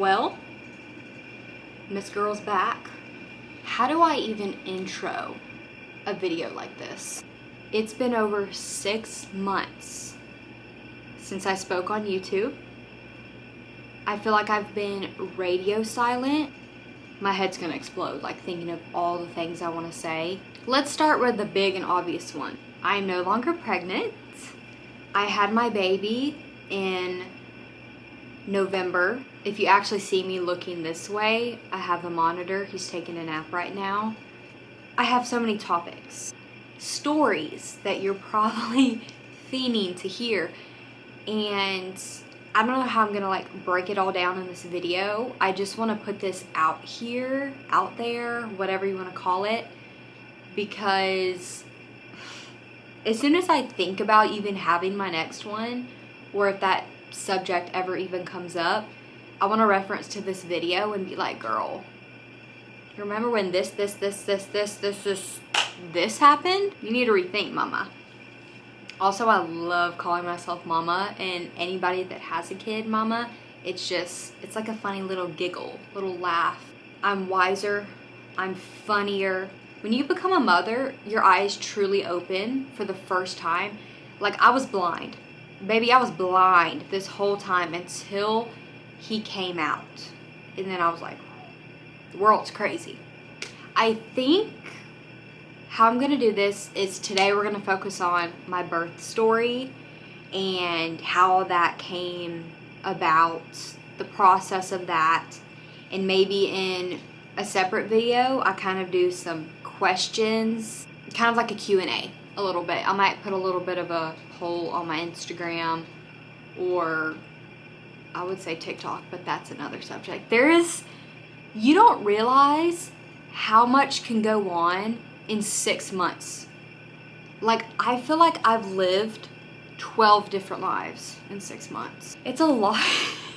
Well, Miss Girl's back. How do I even intro a video like this? It's been over 6 months since I spoke on YouTube. I feel like I've been radio silent. My head's gonna explode, like thinking of all the things I wanna say. Let's start with the big and obvious one. I am no longer pregnant. I had my baby in November. If you actually see me looking this way, I have the monitor. He's taking a nap right now. I have so many topics, stories that you're probably fiending to hear, and I don't know how I'm gonna like break it all down in this video. I just want to put this out here, out there, whatever you want to call it, because as soon as I think about even having my next one, or if that subject ever even comes up, I want to reference to this video and be like, girl, remember when this happened? You need to rethink, mama. Also, I love calling myself mama, and anybody that has a kid mama, it's like a funny little giggle, little laugh. I'm wiser, I'm funnier. When you become a mother, your eyes truly open for the first time. Like, I was blind. Baby, I was blind this whole time until he came out. And then I was like, the world's crazy. I think how I'm gonna do this is today we're gonna focus on my birth story and how that came about, the process of that, and maybe in a separate video I kind of do some questions, kind of like a Q&A a little bit. I might put a little bit of a poll on my Instagram, or I would say TikTok, but that's another subject. You don't realize how much can go on in 6 months. Like, I feel like I've lived 12 different lives in 6 months. It's a lot.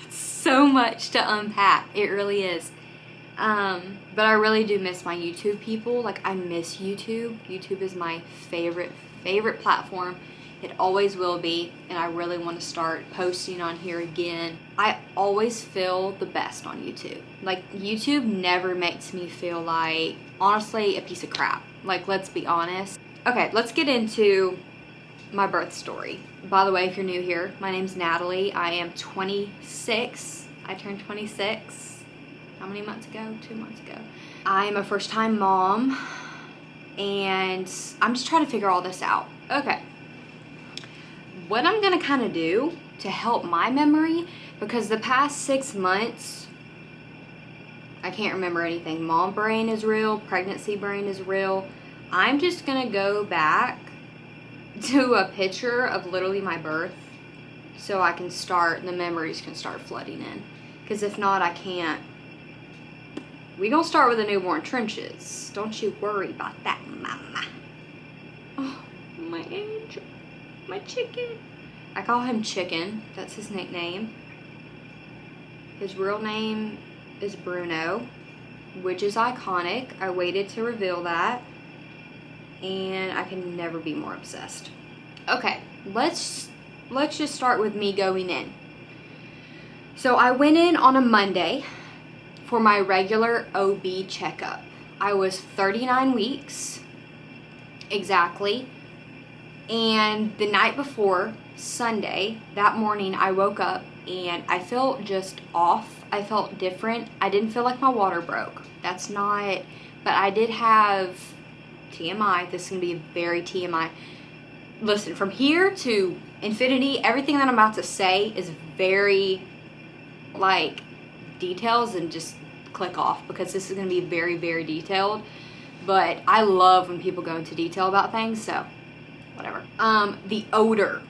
It's so much to unpack. It really is. But I really do miss my YouTube people. Like, I miss YouTube. YouTube is my favorite platform. It always will be, and I really want to start posting on here again. I always feel the best on YouTube. Like, YouTube never makes me feel like, honestly, a piece of crap. Like, let's be honest. Okay, let's get into my birth story. By the way, if you're new here, my name's Natalie. I am 26. I turned 26. How many months ago? 2 months ago. I am a first-time mom, and I'm just trying to figure all this out. Okay. What I'm gonna kind of do to help my memory, because the past 6 months, I can't remember anything. Mom brain is real, pregnancy brain is real. I'm just gonna go back to a picture of literally my birth so I can the memories can start flooding in. Because if not, I can't. We gonna start with the newborn trenches. Don't you worry about that, mama. Oh, my angel. My chicken. I call him Chicken. That's his nickname. His real name is Bruno, which is iconic. I waited to reveal that, and I can never be more obsessed. Okay, let's just start with me going in. So I went in on a Monday for my regular OB checkup. I was 39 weeks exactly. And the night before, Sunday, that morning, I woke up and I felt just off. I felt different. I didn't feel like my water broke. That's not, but I did have TMI. This is going to be a very TMI. Listen, from here to infinity, everything that I'm about to say is very, like, details, and just click off because this is going to be very, very detailed. But I love when people go into detail about things, so whatever. The odor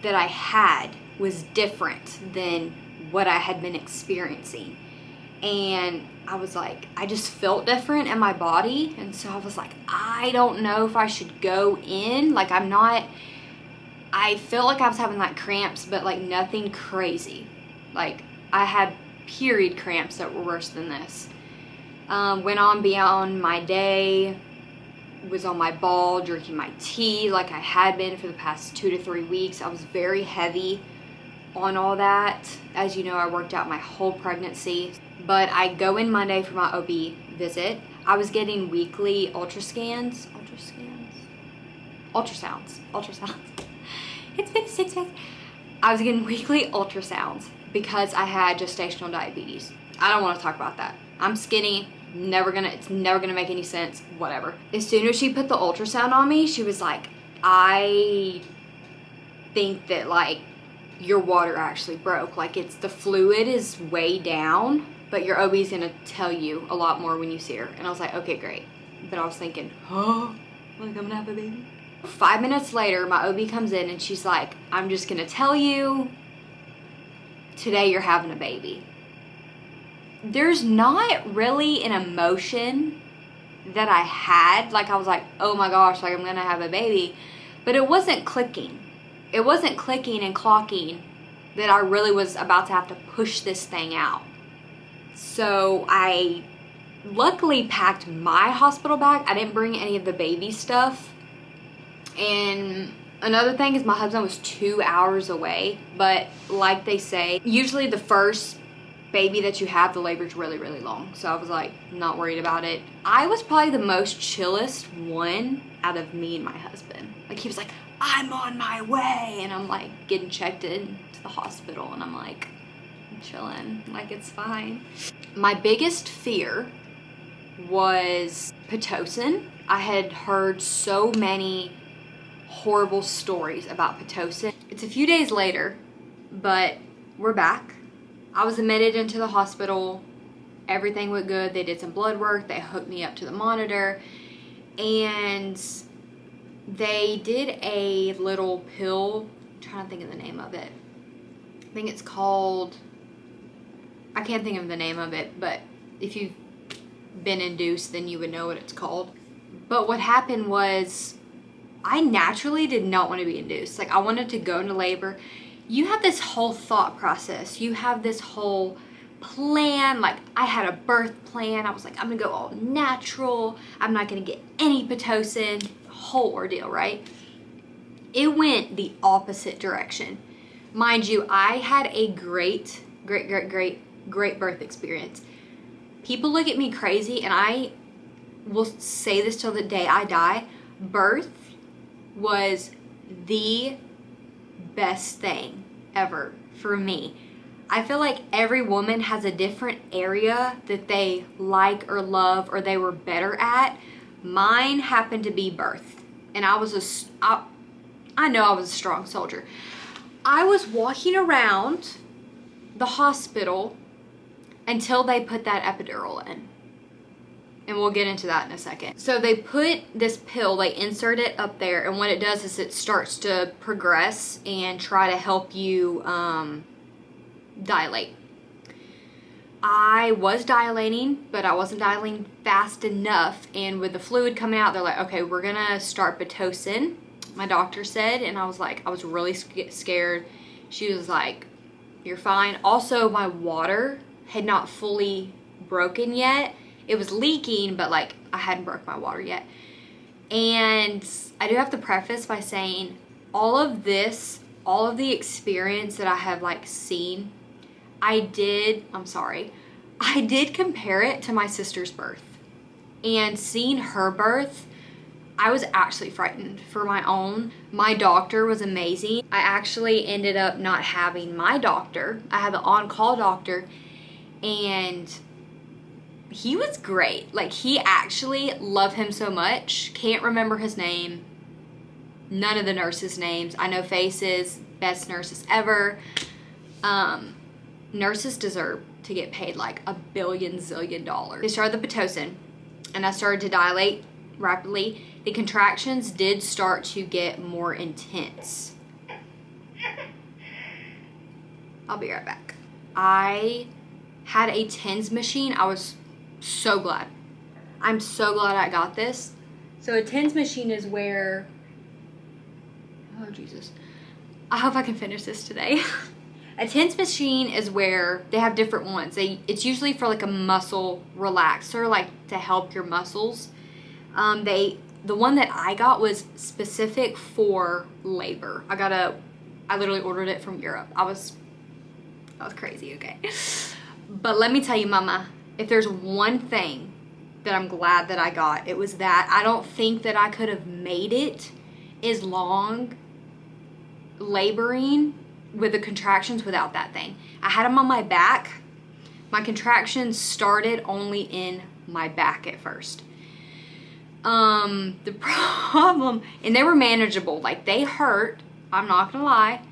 that I had was different than what I had been experiencing. And I was like, I just felt different in my body. And so I was like, I don't know if I should go in. Like, I felt like I was having like cramps, but like nothing crazy. Like, I had period cramps that were worse than this. Went on beyond my day. Was on my ball, drinking my tea like I had been for the past 2 to 3 weeks. I was very heavy. on all that. As you know, I worked out my whole pregnancy, but I go in Monday for my OB visit. I was getting weekly ultrasounds. It's 56 days. I was getting weekly ultrasounds because I had gestational diabetes. I don't want to talk about that. I'm skinny. It's never gonna make any sense. Whatever. As soon as she put the ultrasound on me, she was like, I think that like your water actually broke. Like the fluid is way down, but your OB is gonna tell you a lot more when you see her. And I was like, okay, great. But I was thinking, like I'm gonna have a baby. 5 minutes later, my OB comes in and she's like, I'm just gonna tell you, today you're having a baby. There's not really an emotion that I had. Like I was like, oh my gosh, like I'm gonna have a baby. But it wasn't clicking. It wasn't clicking and clocking that I really was about to have to push this thing out. So I luckily packed my hospital bag. I didn't bring any of the baby stuff. And another thing is my husband was 2 hours away. But like they say, usually the first baby that you have, the labor's really, really long. So I was like, not worried about it. I was probably the most chillest one out of me and my husband. Like he was like, I'm on my way. And I'm like getting checked in to the hospital. And I'm like, I'm chilling. Like it's fine. My biggest fear was Pitocin. I had heard so many horrible stories about Pitocin. It's a few days later, but we're back. I was admitted into the hospital. Everything went good. They did some blood work. They hooked me up to the monitor. And they did a little pill. I'm trying to think of the name of it. I think it's called, I can't think of the name of it, but if you've been induced, then you would know what it's called. But what happened was, I naturally did not want to be induced. Like I wanted to go into labor. You have this whole thought process. You have this whole plan. Like I had a birth plan. I was like, I'm gonna go all natural. I'm not gonna get any Pitocin. Whole ordeal, right? It went the opposite direction. Mind you, I had a great birth experience. People look at me crazy, and I will say this till the day I die. Birth was the best thing ever for me. I feel like every woman has a different area that they like or love or they were better at. Mine happened to be birth. And I know I was a strong soldier. I was walking around the hospital until they put that epidural in. And we'll get into that in a second. So they put this pill, they insert it up there, and what it does is it starts to progress and try to help you dilate. I was dilating, but I wasn't dilating fast enough, and with the fluid coming out, they're like, okay, we're gonna start Pitocin, my doctor said, and I was like, I was really scared. She was like, you're fine. Also, my water had not fully broken yet. It was leaking, but like I hadn't broke my water yet. And I do have to preface by saying all of the experience that I have like seen, I did compare it to my sister's birth. And seeing her birth, I was actually frightened for my own. My doctor was amazing. I actually ended up not having my doctor. I had the on-call doctor, and he was great. Like, he actually, love him so much. Can't remember his name. None of the nurses' names. I know faces. Best nurses ever. Nurses deserve to get paid like $1 billion zillion. They started the Pitocin, and I started to dilate rapidly. The contractions did start to get more intense. I'll be right back. I had a TENS machine. I was so glad. I'm so glad I got this. So a TENS machine is where, oh Jesus, I hope I can finish this today. A TENS machine is where they have different ones. It's usually for like a muscle relaxer, like to help your muscles. The one that I got was specific for labor. I got a I literally ordered it from Europe. I was crazy, okay? But let me tell you, mama, if there's one thing that I'm glad that I got, it was that. I don't think that I could have made it as long laboring with the contractions without that thing. I had them on my back. My contractions started only in my back at first. The problem, and they were manageable, like they hurt, I'm not gonna lie.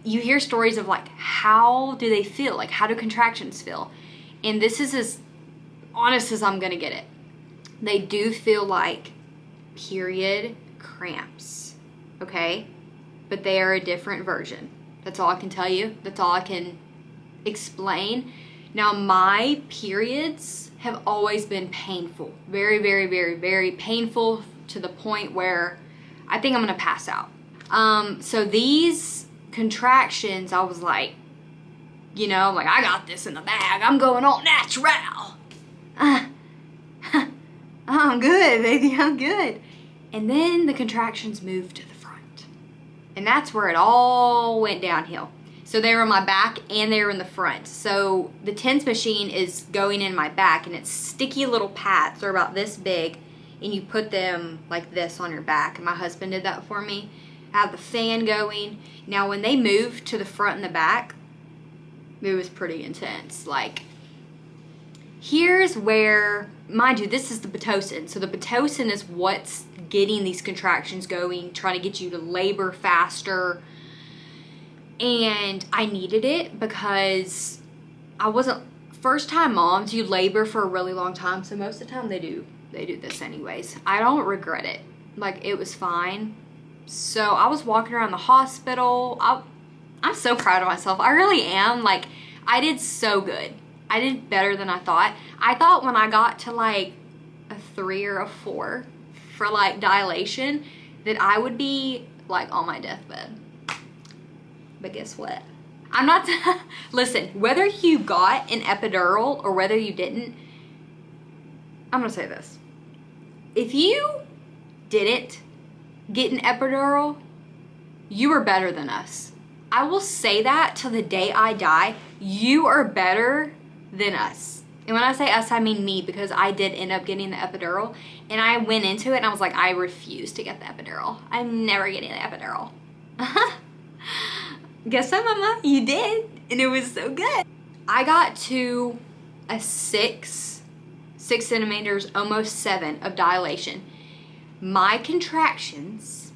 You hear stories of like, how do they feel? Like, how do contractions feel? And this is as honest as I'm gonna get it. They do feel like period cramps, okay? But they are a different version. That's all I can tell you. That's all I can explain. Now, my periods have always been painful. Very, very, very, very painful, to the point where I think I'm gonna pass out. So these contractions, I was like, you know, I'm like, I got this in the bag. I'm going all natural. I'm good, baby, I'm good. And then the contractions moved to the front. And that's where it all went downhill. So they were in my back and they were in the front. So the TENS machine is going in my back, and it's sticky little pads. They're about this big, and you put them like this on your back. And my husband did that for me. I have the fan going. Now when they moved to the front and the back, it was pretty intense. Like, here's where, mind you, this is the Pitocin. So the Pitocin is what's getting these contractions going, trying to get you to labor faster. And I needed it because I wasn't, first time moms, you labor for a really long time. So most of the time they do this anyways. I don't regret it. Like, it was fine. So I was walking around the hospital. I'm so proud of myself. I really am. Like, I did so good. I did better than I thought. I thought when I got to like a 3 or a 4 for like dilation that I would be like on my deathbed. But guess what? I'm not, listen, whether you got an epidural or whether you didn't, I'm gonna say this. If you didn't get an epidural, you are better than us. I will say that till the day I die. You are better than us. And when I say us, I mean me, because I did end up getting the epidural. And I went into it and I was like, I refuse to get the epidural. I'm never getting the epidural. Guess what, mama? You did. And it was so good. I got to a 6 centimeters, almost 7 of dilation. My contractions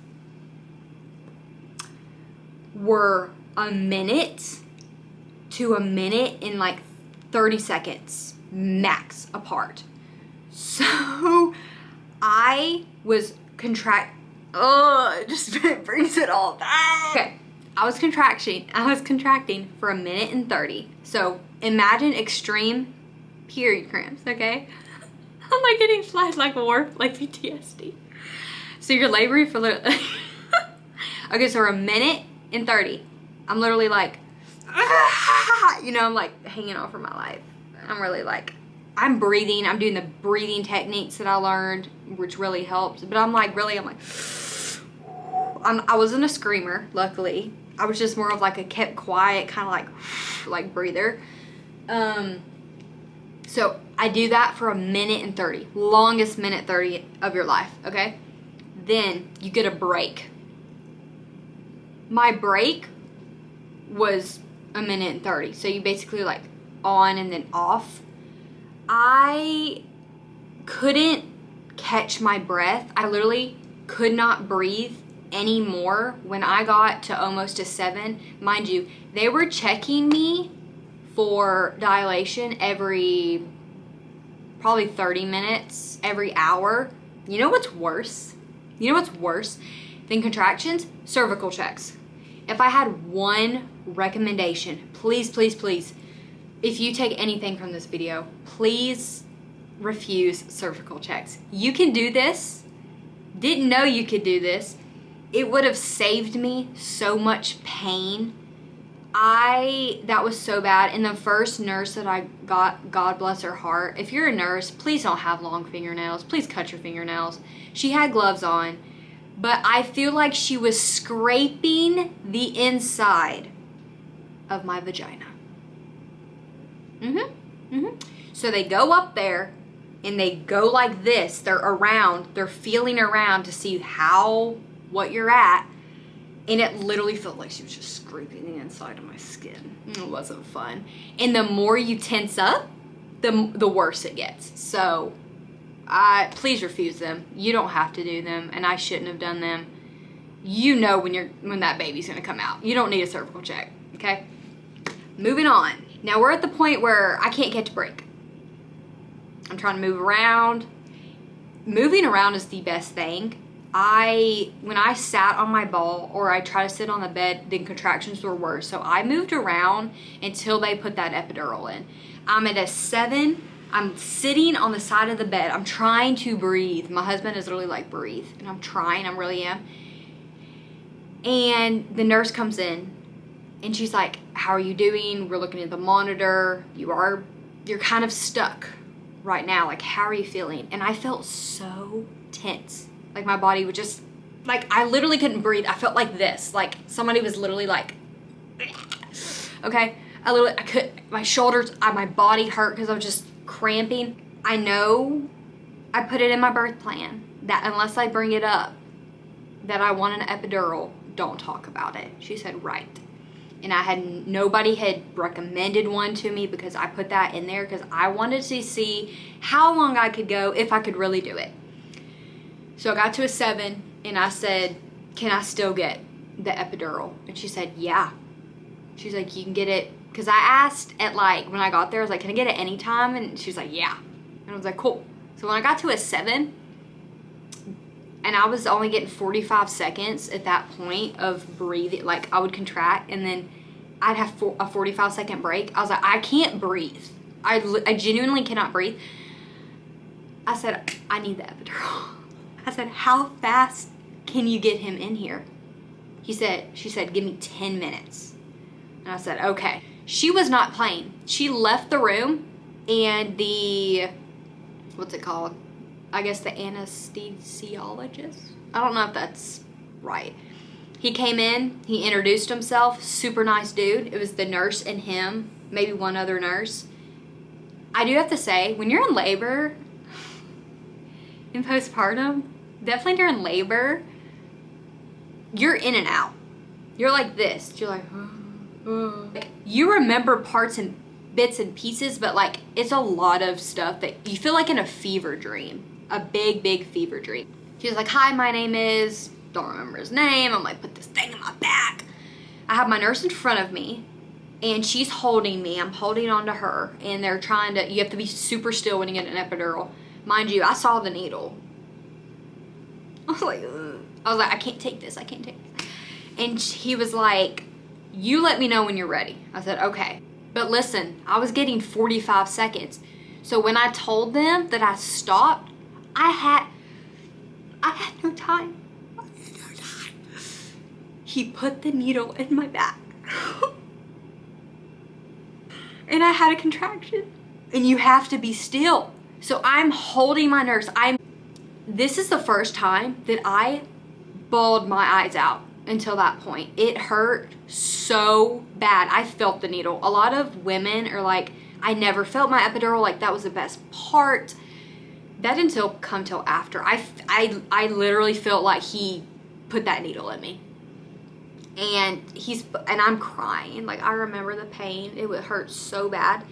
were a minute to a minute in like 30 seconds max apart. So I was it just brings it all back. Okay, I was contracting for a minute and 30. So imagine extreme period cramps, okay? I'm like getting flash like warp, like PTSD. So you're laboring for okay, so a minute and 30. I'm literally like, you know, I'm like hanging on for my life. I'm really like, I'm breathing. I'm doing the breathing techniques that I learned, which really helped. But I'm like, I wasn't a screamer, luckily. I was just more of like a kept quiet, kind of like breather. So I do that for a minute and 30, longest minute 30 of your life, okay? Then you get a break. My break was a minute and 30. So you basically like on and then off. I couldn't catch my breath. I literally could not breathe anymore when I got to almost a 7. Mind you, they were checking me for dilation every probably 30 minutes, every hour. You know what's worse? You know what's worse than contractions? Cervical checks. If I had one recommendation, please, please, please, if you take anything from this video, please refuse cervical checks. You can do this. Didn't know you could do this. It would have saved me so much pain. That was so bad. And the first nurse that I got, God bless her heart, if you're a nurse, please don't have long fingernails. Please cut your fingernails. She had gloves on. but I feel like she was scraping the inside of my vagina. So they go up there and they go like this. They're feeling around to see what you're at. And it literally felt like she was just scraping the inside of my skin. It wasn't fun. And the more you tense up, the worse it gets. So please refuse them. You don't have to do them, and I shouldn't have done them. You know when that baby's gonna come out. You don't need a cervical check, okay? Moving on. Now we're at the point where I can't catch a break. I'm trying to move around. Moving around is the best thing. When I sat on my ball or I try to sit on the bed, then contractions were worse. So I moved around until they put that epidural in. I'm at a 7. I'm sitting on the side of the bed. I'm trying to breathe. My husband is literally like, breathe. And I'm trying, I really am. And the nurse comes in and she's like, how are you doing? We're looking at the monitor. You're kind of stuck right now. Like, how are you feeling? And I felt so tense. Like my body would just, like I literally couldn't breathe. I felt like this, like somebody was literally like, okay. My shoulders, my body hurt because I was just cramping. I know I put it in my birth plan that unless I bring it up that I want an epidural, don't talk about it. She said, right. And nobody had recommended one to me because I put that in there because I wanted to see how long I could go if I could really do it. So I got to a 7 and I said, can I still get the epidural? And she said, yeah. She's like, you can get it. Because I asked when I got there, I was like, can I get it anytime? And she was like, yeah. And I was like, cool. So when I got to a 7, and I was only getting 45 seconds at that point of breathing, like I would contract and then I'd have a 45-second break. I was like, I can't breathe. I genuinely cannot breathe. I said, I need the epidural. I said, how fast can you get him in here? She said, give me 10 minutes. And I said, okay. She was not playing. She left the room and what's it called? I guess the anesthesiologist? I don't know if that's right. He came in, he introduced himself, super nice dude. It was the nurse and him, maybe one other nurse. I do have to say, when you're in labor, in postpartum, definitely during labor, you're in and out. You're like this. You're like, like, you remember parts and bits and pieces, but like it's a lot of stuff that you feel like in a fever dream, a big fever dream. She was like, hi, my name is, don't remember his name. I'm like, put this thing in my back. I have my nurse in front of me and she's holding me. I'm holding on to her and they're trying to, you have to be super still when you get an epidural. Mind you, I saw the needle. I was like, ugh. I was like, I can't take this. I can't take this. And he was like, you let me know when you're ready. I said, okay. But listen, I was getting 45 seconds. So when I told them that I stopped, I had no time. I had no time. He put the needle in my back. And I had a contraction. And you have to be still. So I'm holding my nurse. This is the first time that I bawled my eyes out until that point. It hurt so bad. I felt the needle. A lot of women are like, I never felt my epidural, like that was the best part. That didn't come till after. I literally felt like he put that needle in me. And I'm crying. Like I remember the pain. It would hurt so bad.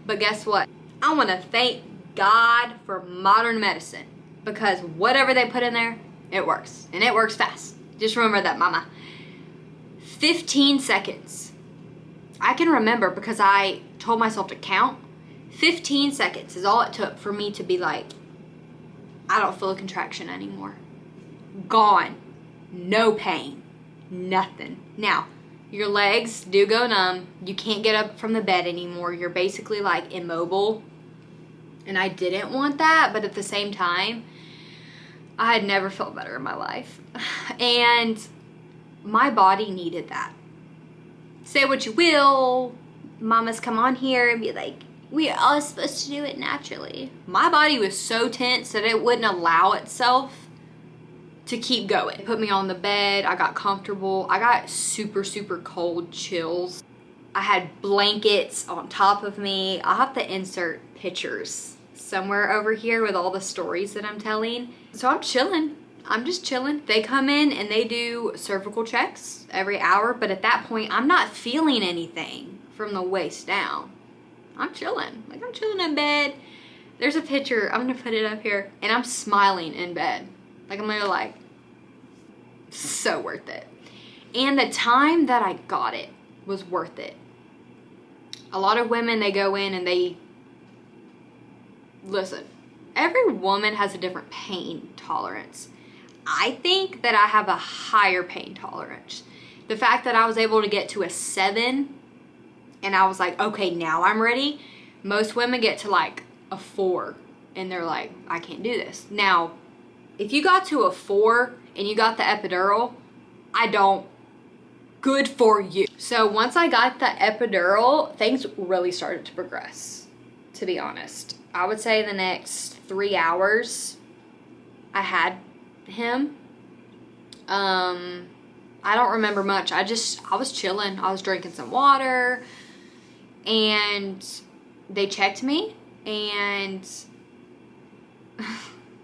But guess what? I want to thank God for modern medicine because whatever they put in there, it works. And it works fast. Just remember that, mama. 15 seconds. I can remember because I told myself to count. 15 seconds is all it took for me to be like, I don't feel a contraction anymore. Gone. No pain. Nothing. Now, your legs do go numb. You can't get up from the bed anymore. You're basically like immobile. And I didn't want that, but at the same time, I had never felt better in my life. And my body needed that. Say what you will, mamas come on here and be like, we are all supposed to do it naturally. My body was so tense that it wouldn't allow itself to keep going. They put me on the bed, I got comfortable. I got super, super cold chills. I had blankets on top of me. I'll have to insert pictures somewhere over here with all the stories that I'm telling. So I'm chilling. I'm just chilling. They come in and they do cervical checks every hour, but at that point, I'm not feeling anything from the waist down. I'm chilling. Like, I'm chilling in bed. There's a picture, I'm gonna put it up here, and I'm smiling in bed. Like, I'm literally like, so worth it. And the time that I got it was worth it. A lot of women, they go in and they, listen, every woman has a different pain tolerance. I think that I have a higher pain tolerance. The fact that I was able to get to a 7 and I was like, okay, now I'm ready. Most women get to like a 4 and they're like, I can't do this. Now, if you got to a 4 and you got the epidural, good for you. So once I got the epidural, things really started to progress, to be honest. I would say the next 3 hours, I had him. I don't remember much. I was chilling. I was drinking some water and they checked me and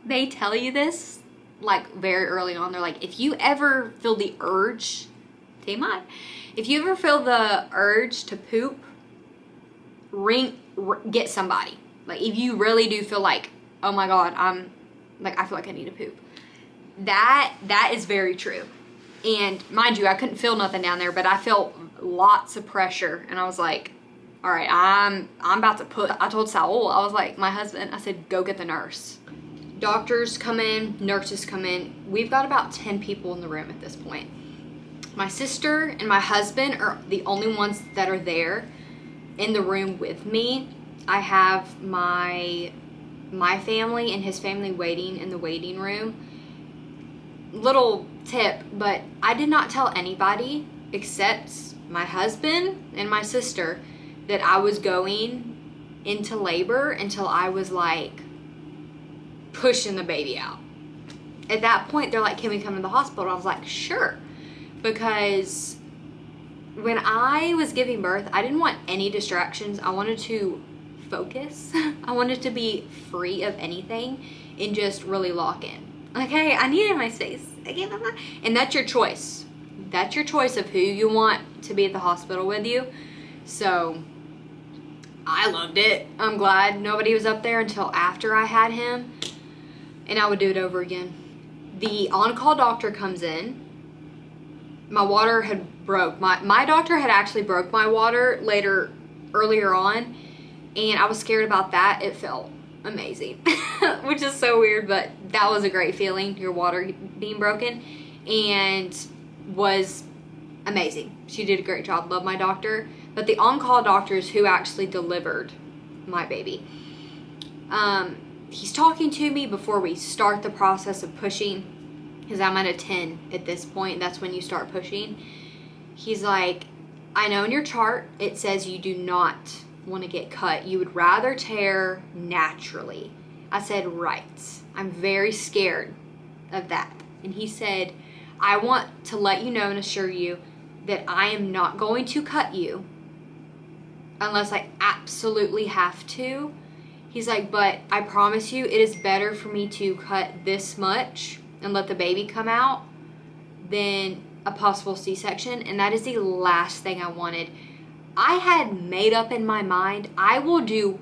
they tell you this like very early on. They're like, if you ever feel the urge, TMI, if you ever feel the urge to poop, get somebody. Like, if you really do feel like, oh my God, I feel like I need to poop. That is very true. And mind you, I couldn't feel nothing down there, but I felt lots of pressure. And I was like, all right, I'm about to I told Saul, I was like, my husband, I said, go get the nurse. Doctors come in, nurses come in. We've got about 10 people in the room at this point. My sister and my husband are the only ones that are there in the room with me. I have my family and his family waiting in the waiting room. Little tip, but I did not tell anybody except my husband and my sister that I was going into labor until I was like pushing the baby out. At that point, they're like, can we come to the hospital? I was like, sure. Because when I was giving birth, I didn't want any distractions. I wanted to focus. I wanted to be free of anything and just really lock in. Okay, I needed my space. Okay, mama. And that's your choice. That's your choice of who you want to be at the hospital with you. So I loved it. I'm glad nobody was up there until after I had him. And I would do it over again. The on-call doctor comes in. My water had broke. My doctor had actually broke my water earlier on. And I was scared about that. It felt amazing. Which is so weird, but that was a great feeling, your water being broken. And was amazing. She did a great job. Love my doctor. But the on-call doctor is who actually delivered my baby. He's talking to me before we start the process of pushing, because I'm at a 10 at this point. That's when you start pushing. He's like, I know in your chart it says you do not want to get cut. You would rather tear naturally. I said, right. I'm very scared of that. And he said, I want to let you know and assure you that I am not going to cut you unless I absolutely have to. He's like, but I promise you it is better for me to cut this much and let the baby come out than a possible C-section. And that is the last thing I wanted. I had made up in my mind, I will do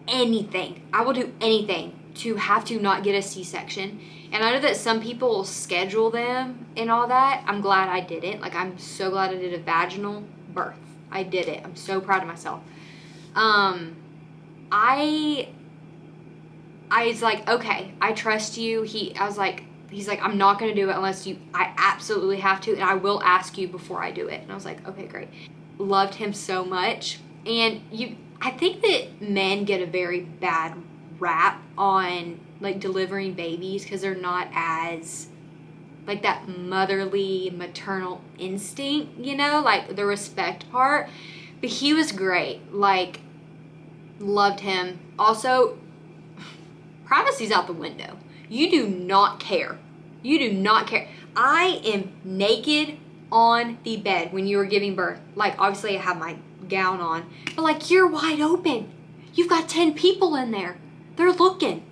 anything. I will do anything to have to not get a C-section. And I know that some people schedule them and all that. I'm glad I didn't. Like, I'm so glad I did a vaginal birth. I did it. I'm so proud of myself. I was like, okay, I trust you. He's like, I'm not going to do it unless I absolutely have to. And I will ask you before I do it. And I was like, okay, great. Loved him so much. And I think that men get a very bad rap on like delivering babies because they're not as like that motherly maternal instinct, you know, like the respect part. But he was great. Like, loved him. Also, privacy's out the window. You do not care You do not care. I am naked on the bed when you were giving birth. Like, obviously I have my gown on, but like, you're wide open. You've got 10 people in there. They're looking.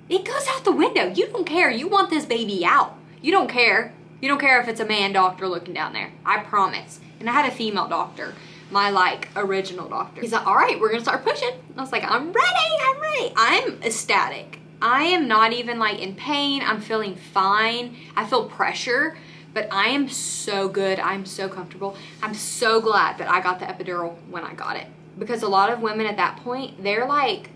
It goes out the window. You don't care. You want this baby out. You don't care. You don't care if it's a man doctor looking down there. I promise. And I had a female doctor, my like original doctor. He's like, all right, we're gonna start pushing. I was like, I'm ready. I'm ecstatic. I am not even like in pain. I'm feeling fine. I feel pressure, but I am so good. I'm so comfortable. I'm so glad that I got the epidural when I got it, because a lot of women at that point, they're like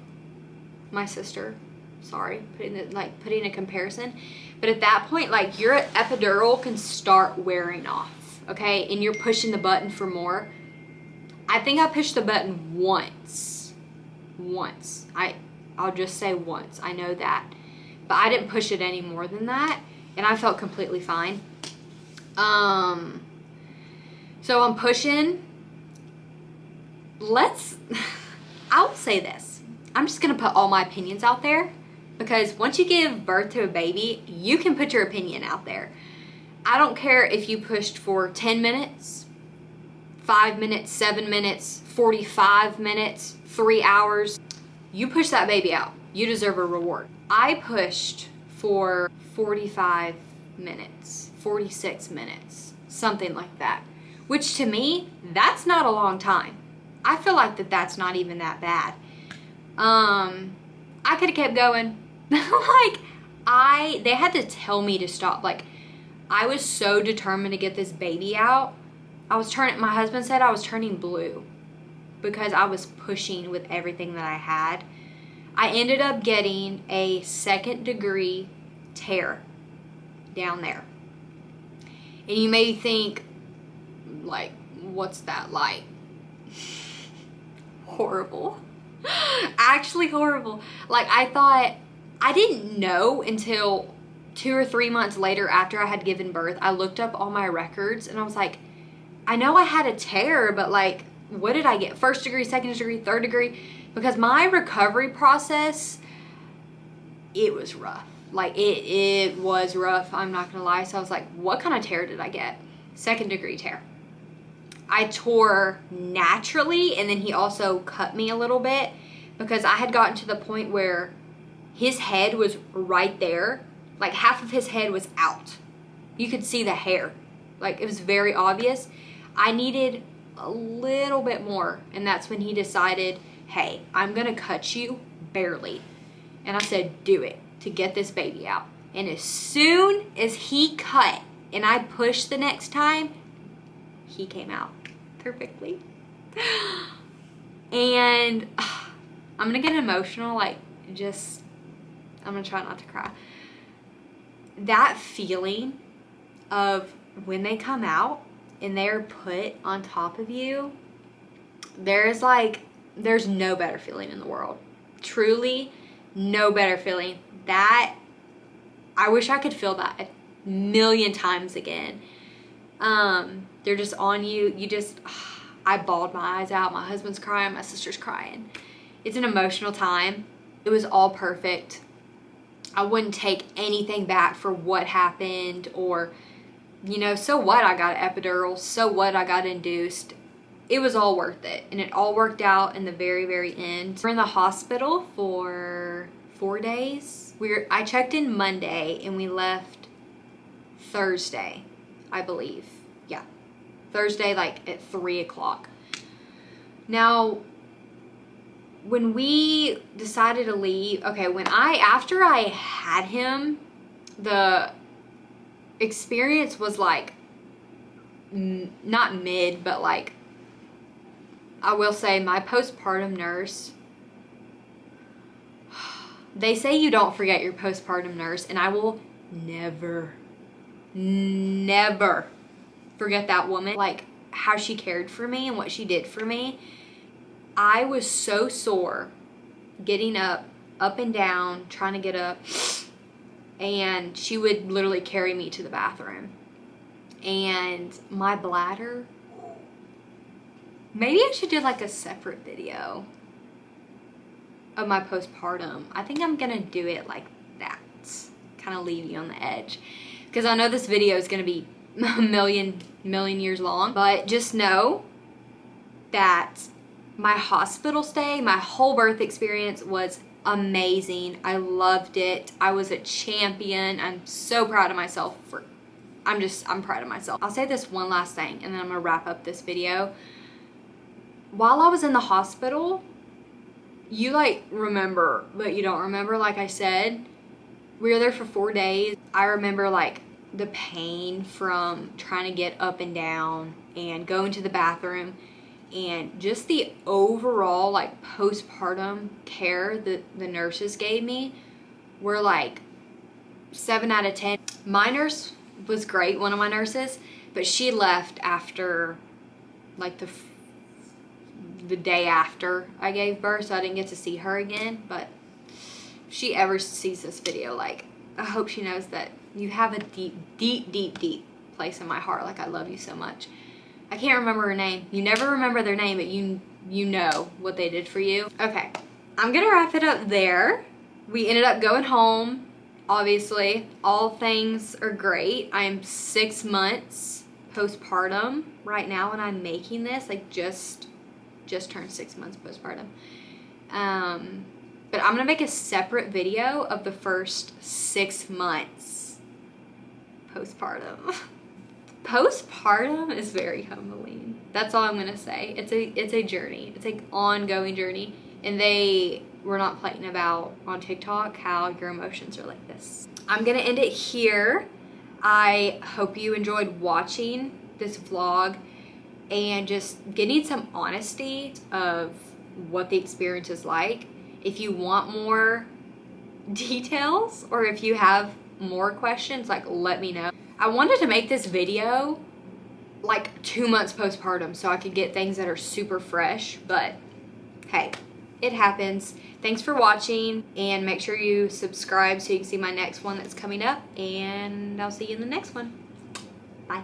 my sister. Sorry, putting a comparison, but at that point, like, your epidural can start wearing off, okay, and you're pushing the button for more. I think I pushed the button once. I'll just say once. I know that, but I didn't push it any more than that, and I felt completely fine. So I'm pushing. I'll say this. I'm just gonna put all my opinions out there, because once you give birth to a baby, you can put your opinion out there. I don't care if you pushed for 10 minutes, 5 minutes, 7 minutes, 45 minutes, 3 hours. You push that baby out. You deserve a reward. I pushed for 45 minutes, 46 minutes, something like that, which to me, that's not a long time. I feel like that's not even that bad. I could have kept going. They had to tell me to stop. Like, I was so determined to get this baby out. My husband said I was turning blue because I was pushing with everything that I had. I ended up getting a 2nd-degree tear down there. And you may think, like, what's that like? Horrible. Actually horrible. Like, I didn't know until 2 or 3 months later after I had given birth. I looked up all my records and I was like, I know I had a tear, but like, what did I get? 1st degree, 2nd degree, 3rd degree? Because my recovery process, it was rough. Like, it was rough, I'm not gonna lie. So I was like, what kind of tear did I get? 2nd degree tear. I tore naturally, and then he also cut me a little bit because I had gotten to the point where his head was right there. Like, half of his head was out. You could see the hair. Like, it was very obvious. I needed a little bit more, and that's when he decided, hey, I'm gonna cut you barely. And I said, do it, to get this baby out. And as soon as he cut and I pushed the next time, he came out perfectly. And I'm gonna get emotional, like, I'm gonna try not to cry. That feeling of when they come out and they're put on top of you, there's no better feeling in the world. Truly, no better feeling. That, I wish I could feel that a million times again. They're just on you. I bawled my eyes out. My husband's crying. My sister's crying. It's an emotional time. It was all perfect. I wouldn't take anything back for what happened, or, so what I got an epidural, so what I got induced. It was all worth it, and it all worked out in the very, very end. We're in the hospital for 4 days. I checked in Monday, and we left Thursday, I believe. Yeah, Thursday, like at 3 o'clock. Now, when we decided to leave, okay, after I had him, the experience was like, not mid, but like, I will say my postpartum nurse, they say you don't forget your postpartum nurse, and I will never forget that woman. Like, how she cared for me and what she did for me. I was so sore getting up and down, trying to get up, and she would literally carry me to the bathroom. And my bladder, maybe I should do like a separate video of my postpartum. I think I'm gonna do it like that, kind kind of leave you on the edge. Because I know this video is going to be a million years long. But just know that my hospital stay, my whole birth experience was amazing. I loved it. I was a champion. I'm so proud of myself I'm proud of myself. I'll say this one last thing and then I'm gonna wrap up this video. While I was in the hospital, you like remember, but you don't remember, like I said. We were there for 4 days. I remember like the pain from trying to get up and down and going to the bathroom, and just the overall like postpartum care that the nurses gave me were like 7 out of 10. My nurse was great, one of my nurses, but she left after like the day after I gave birth, so I didn't get to see her again. But if she ever sees this video, like, I hope she knows that you have a deep place in my heart. Like, I love you so much. I can't remember her name. You never remember their name, but you know what they did for you. Okay, I'm gonna wrap it up there. We ended up going home. Obviously, all things are great. I am 6 months postpartum right now when I'm making this. Like, just turned 6 months postpartum. But I'm gonna make a separate video of the first 6 months postpartum. Postpartum is very humbling. That's all I'm gonna say. It's a journey. It's an ongoing journey, and they were not playing about on TikTok how your emotions are like this. I'm gonna end it here. I hope you enjoyed watching this vlog and just getting some honesty of what the experience is like. If you want more details or if you have more questions, like, let me know. I wanted to make this video like 2 months postpartum so I could get things that are super fresh, but hey, it happens. Thanks for watching, and make sure you subscribe so you can see my next one that's coming up, and I'll see you in the next one. Bye.